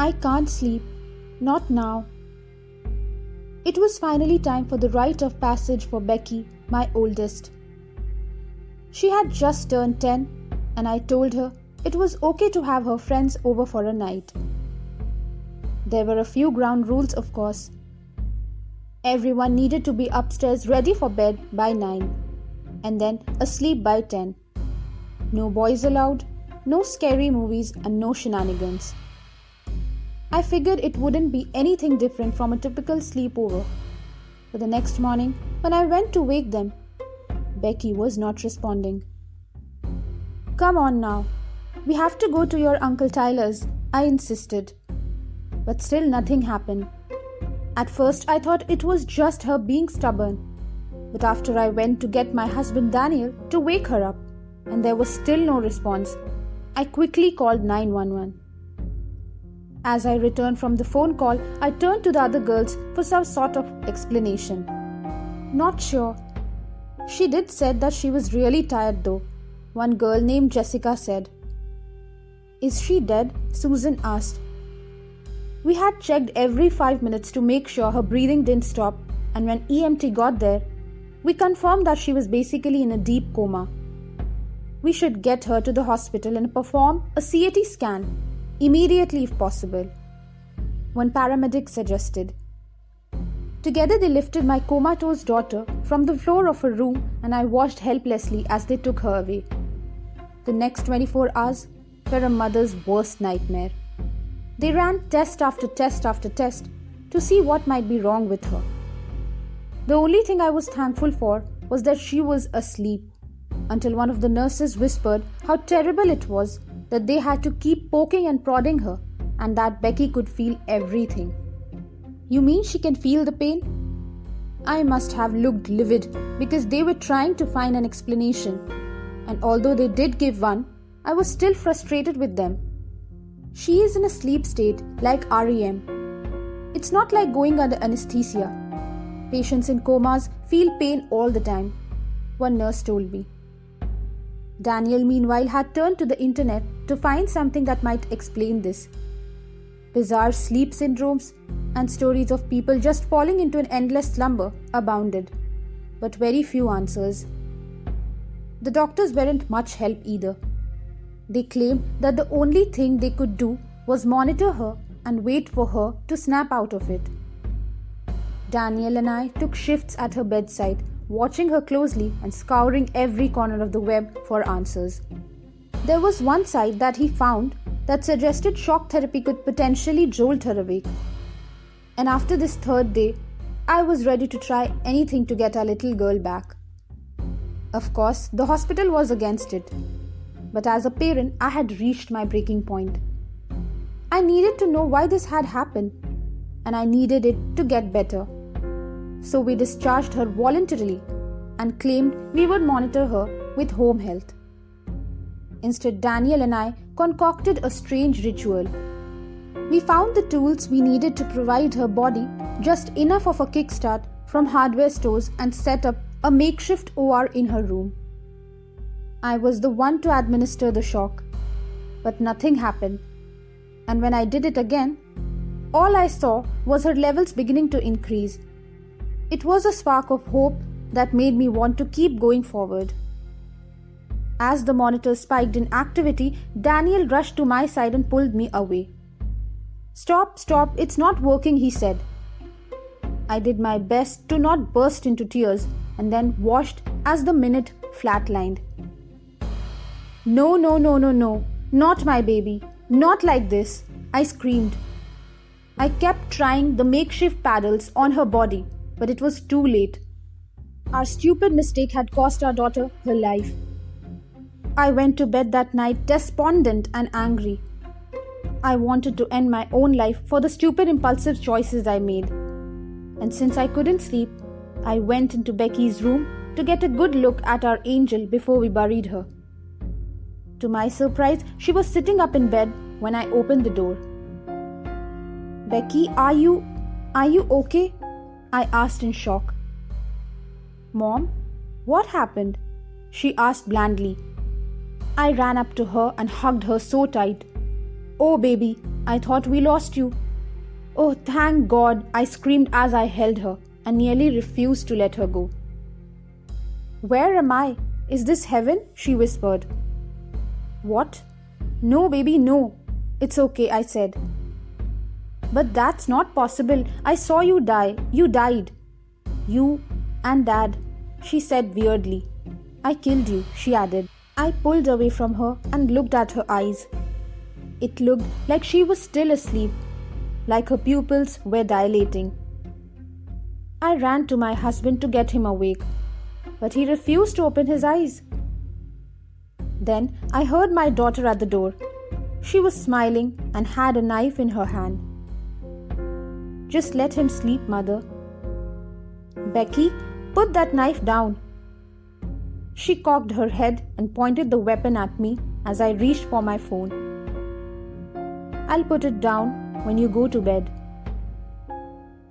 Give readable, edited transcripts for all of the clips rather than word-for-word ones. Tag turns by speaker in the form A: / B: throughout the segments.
A: I can't sleep. Not now. It was finally time for the rite of passage for Becky, my oldest. She had just turned 10, and I told her it was okay to have her friends over for a night. There were a few ground rules, of course. Everyone needed to be upstairs ready for bed by 9, and then asleep by 10. No boys allowed, no scary movies, and no shenanigans. I figured it wouldn't be anything different from a typical sleepover. But the next morning, when I went to wake them, Becky was not responding. "Come on now. We have to go to your Uncle Tyler's," I insisted. But still nothing happened. At first I thought it was just her being stubborn. But after I went to get my husband Daniel to wake her up, and there was still no response, I quickly called 911. As I returned from the phone call, I turned to the other girls for some sort of explanation. "Not sure." She did said that she was really tired though, one girl named Jessica said. "Is she dead?" Susan asked. We had checked every 5 minutes to make sure her breathing didn't stop, and when EMT got there, we confirmed that she was basically in a deep coma. We should get her to the hospital and perform a CAT scan immediately if possible, one paramedic suggested. Together they lifted my comatose daughter from the floor of her room, and I watched helplessly as they took her away. The next 24 hours were a mother's worst nightmare. They ran test after test after test to see what might be wrong with her. The only thing I was thankful for was that she was asleep, until one of the nurses whispered how terrible it was that they had to keep poking and prodding her, and that Becky could feel everything. "You mean she can feel the pain?" I must have looked livid because they were trying to find an explanation, and although they did give one, I was still frustrated with them. She is in a sleep state like REM. It's not like going under anesthesia. Patients in comas feel pain all the time, one nurse told me. Daniel, meanwhile, had turned to the internet to find something that might explain this. Bizarre sleep syndromes and stories of people just falling into an endless slumber abounded, but very few answers. The doctors weren't much help either. They claimed that the only thing they could do was monitor her and wait for her to snap out of it. Daniel and I took shifts at her bedside, watching her closely and scouring every corner of the web for answers. There was one site that he found that suggested shock therapy could potentially jolt her awake. And after this third day, I was ready to try anything to get our little girl back. Of course, the hospital was against it. But as a parent, I had reached my breaking point. I needed to know why this had happened, and I needed it to get better. So we discharged her voluntarily and claimed we would monitor her with home health. Instead, Daniel and I concocted a strange ritual. We found the tools we needed to provide her body just enough of a kickstart from hardware stores and set up a makeshift OR in her room. I was the one to administer the shock, but nothing happened. And when I did it again, all I saw was her levels beginning to increase. It was a spark of hope that made me want to keep going forward. As the monitor spiked in activity, Daniel rushed to my side and pulled me away. Stop, it's not working," he said. I did my best to not burst into tears and then watched as the minute flatlined. No, not my baby, not like this," I screamed. I kept trying the makeshift paddles on her body, but it was too late. Our stupid mistake had cost our daughter her life. I went to bed that night despondent and angry. I wanted to end my own life for the stupid impulsive choices I made. And since I couldn't sleep, I went into Becky's room to get a good look at our angel before we buried her. To my surprise, she was sitting up in bed when I opened the door. "Becky, are you okay?" I asked in shock. "Mom, what happened?" she asked blandly. I ran up to her and hugged her so tight. "Oh, baby, I thought we lost you." "Oh, thank God," I screamed as I held her and nearly refused to let her go. "Where am I? Is this heaven?" she whispered. "What? No, baby, no." "It's okay," I said. "But that's not possible. I saw you die. You died." "You and Dad," she said weirdly. "I killed you," she added. I pulled away from her and looked at her eyes. It looked like she was still asleep, like her pupils were dilating. I ran to my husband to get him awake, but he refused to open his eyes. Then I heard my daughter at the door. She was smiling and had a knife in her hand. "Just let him sleep, Mother." "Becky, put that knife down." She cocked her head and pointed the weapon at me as I reached for my phone. "I'll put it down when you go to bed."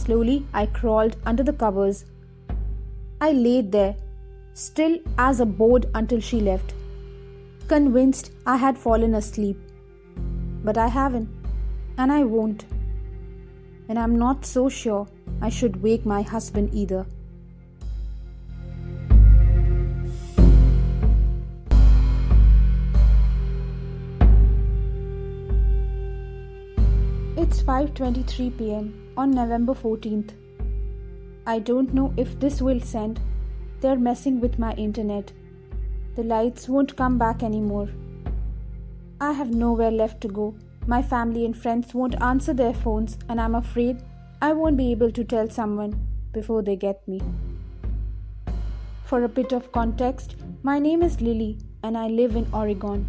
A: Slowly, I crawled under the covers. I laid there, still as a board until she left, convinced I had fallen asleep. But I haven't, and I won't. And I'm not so sure I should wake my husband either. It's 5:23 p.m. on November 14th. I don't know if this will send. They're messing with my internet. The lights won't come back anymore. I have nowhere left to go. My family and friends won't answer their phones, and I'm afraid I won't be able to tell someone before they get me. For a bit of context, my name is Lily and I live in Oregon.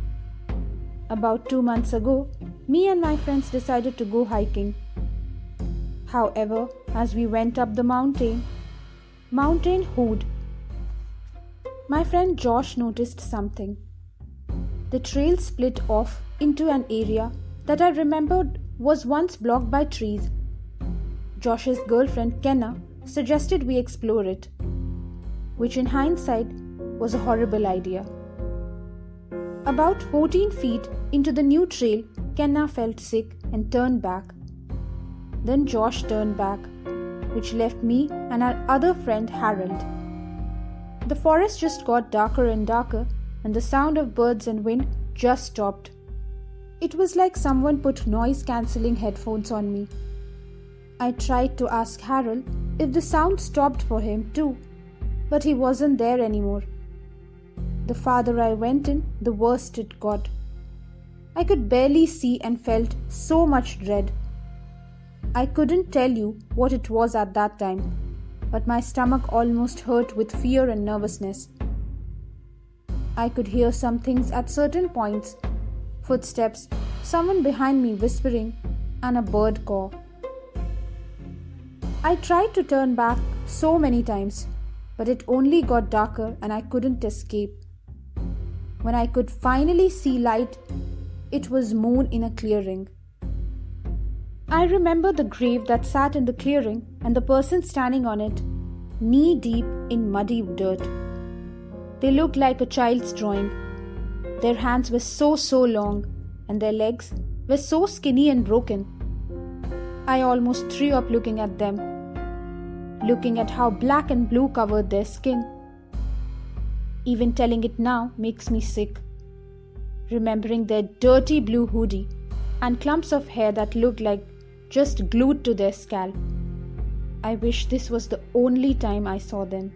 A: About 2 months ago, me and my friends decided to go hiking. However, as we went up the Mountain Hood, my friend Josh noticed something. The trail split off into an area that I remembered was once blocked by trees. Josh's girlfriend Kenna suggested we explore it, which in hindsight was a horrible idea. About 14 feet into the new trail, Kenna felt sick and turned back. Then Josh turned back, which left me and our other friend Harold. The forest just got darker and darker, and the sound of birds and wind just stopped. It was like someone put noise-cancelling headphones on me. I tried to ask Harold if the sound stopped for him too, but he wasn't there anymore. The farther I went in, the worse it got. I could barely see and felt so much dread. I couldn't tell you what it was at that time, but my stomach almost hurt with fear and nervousness. I could hear some things at certain points, footsteps, someone behind me whispering, and a bird caw. I tried to turn back so many times, but it only got darker and I couldn't escape. When I could finally see light, it was moon in a clearing. I remember the grave that sat in the clearing and the person standing on it, knee-deep in muddy dirt. They looked like a child's drawing. Their hands were so long, and their legs were so skinny and broken. I almost threw up looking at them, looking at how black and blue covered their skin. Even telling it now makes me sick. Remembering their dirty blue hoodie and clumps of hair that looked like just glued to their scalp. I wish this was the only time I saw them.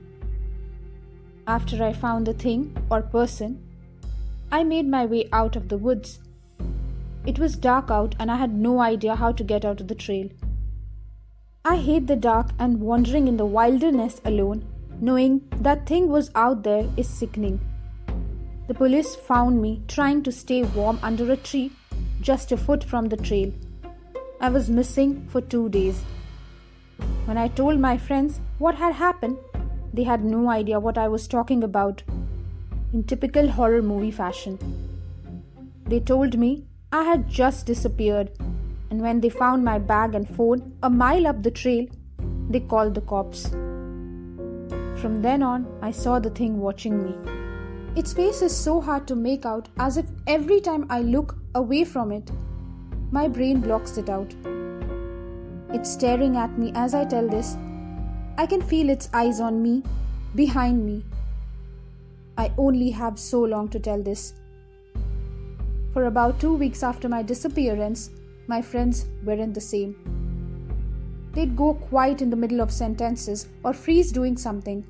A: After I found the thing or person, I made my way out of the woods. It was dark out and I had no idea how to get out of the trail. I hate the dark, and wandering in the wilderness alone, knowing that thing was out there, is sickening. The police found me trying to stay warm under a tree just a foot from the trail. I was missing for 2 days. When I told my friends what had happened, they had no idea what I was talking about, in typical horror movie fashion. They told me I had just disappeared, and when they found my bag and phone a mile up the trail, they called the cops. From then on, I saw the thing watching me. Its face is so hard to make out, as if every time I look away from it, My brain blocks it out. It's staring at me as I tell this. I can feel its eyes on me, behind me. I only have so long to tell this. For about 2 weeks after my disappearance, my friends weren't the same. They'd go quiet in the middle of sentences or freeze doing something.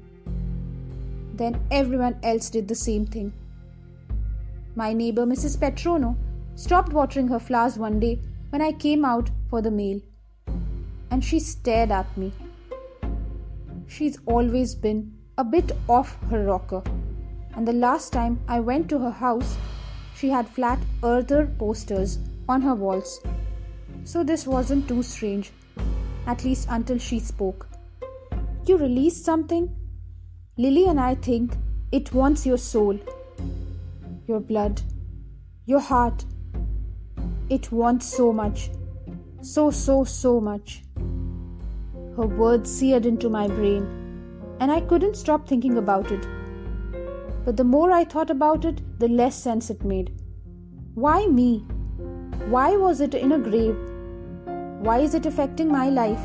A: Then everyone else did the same thing. My neighbor, Mrs. Petrono, stopped watering her flowers one day when I came out for the mail, and she stared at me. She's always been a bit off her rocker, and the last time I went to her house, she had flat earther posters on her walls. So this wasn't too strange, at least until she spoke. You released something? Lily and I think it wants your soul, your blood, your heart. It wants so much, so much. Her words seared into my brain, and I couldn't stop thinking about it. But the more I thought about it, the less sense it made. Why me? Why was it in a grave? Why is it affecting my life?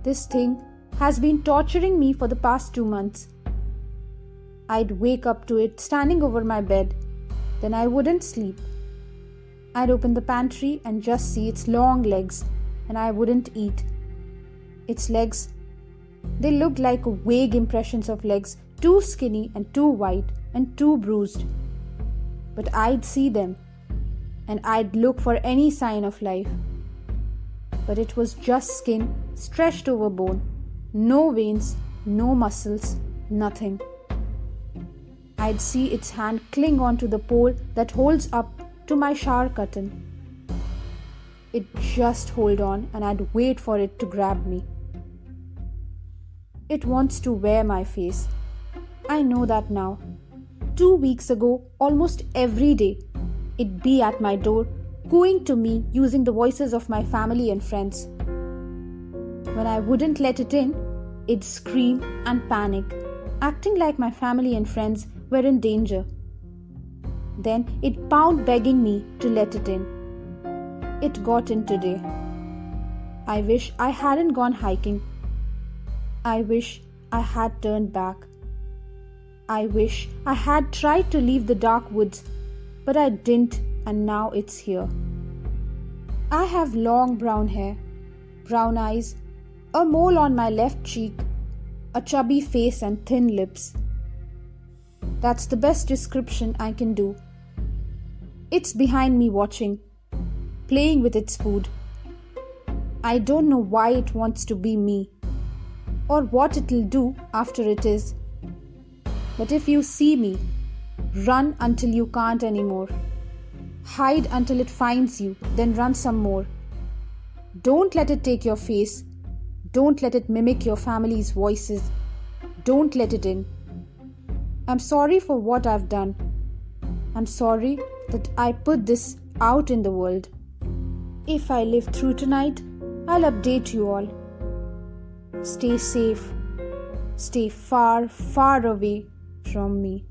A: This thing has been torturing me for the past 2 months. I'd wake up to it standing over my bed. Then I wouldn't sleep. I'd open the pantry and just see its long legs, and I wouldn't eat. Its legs, they looked like vague impressions of legs, too skinny and too white and too bruised. But I'd see them, and I'd look for any sign of life. But it was just skin stretched over bone, no veins, no muscles, nothing. I'd see its hand cling onto the pole that holds up to my shower curtain. It'd just hold on, and I'd wait for it to grab me. It wants to wear my face. I know that now. 2 weeks ago, almost every day, it'd be at my door, cooing to me using the voices of my family and friends. When I wouldn't let it in, it'd scream and panic, acting like my family and friends were in danger. Then it'd pound begging me to let it in. It got in today. I wish I hadn't gone hiking. I wish I had turned back. I wish I had tried to leave the dark woods, but I didn't, and now it's here. I have long brown hair, brown eyes, a mole on my left cheek, a chubby face and thin lips. That's the best description I can do. It's behind me watching, playing with its food. I don't know why it wants to be me, or what it'll do after it is. But if you see me, run until you can't anymore. Hide until it finds you, then run some more. Don't let it take your face. Don't let it mimic your family's voices. Don't let it in. I'm sorry for what I've done. I'm sorry that I put this out in the world. If I live through tonight, I'll update you all. Stay safe. Stay far, far away from me.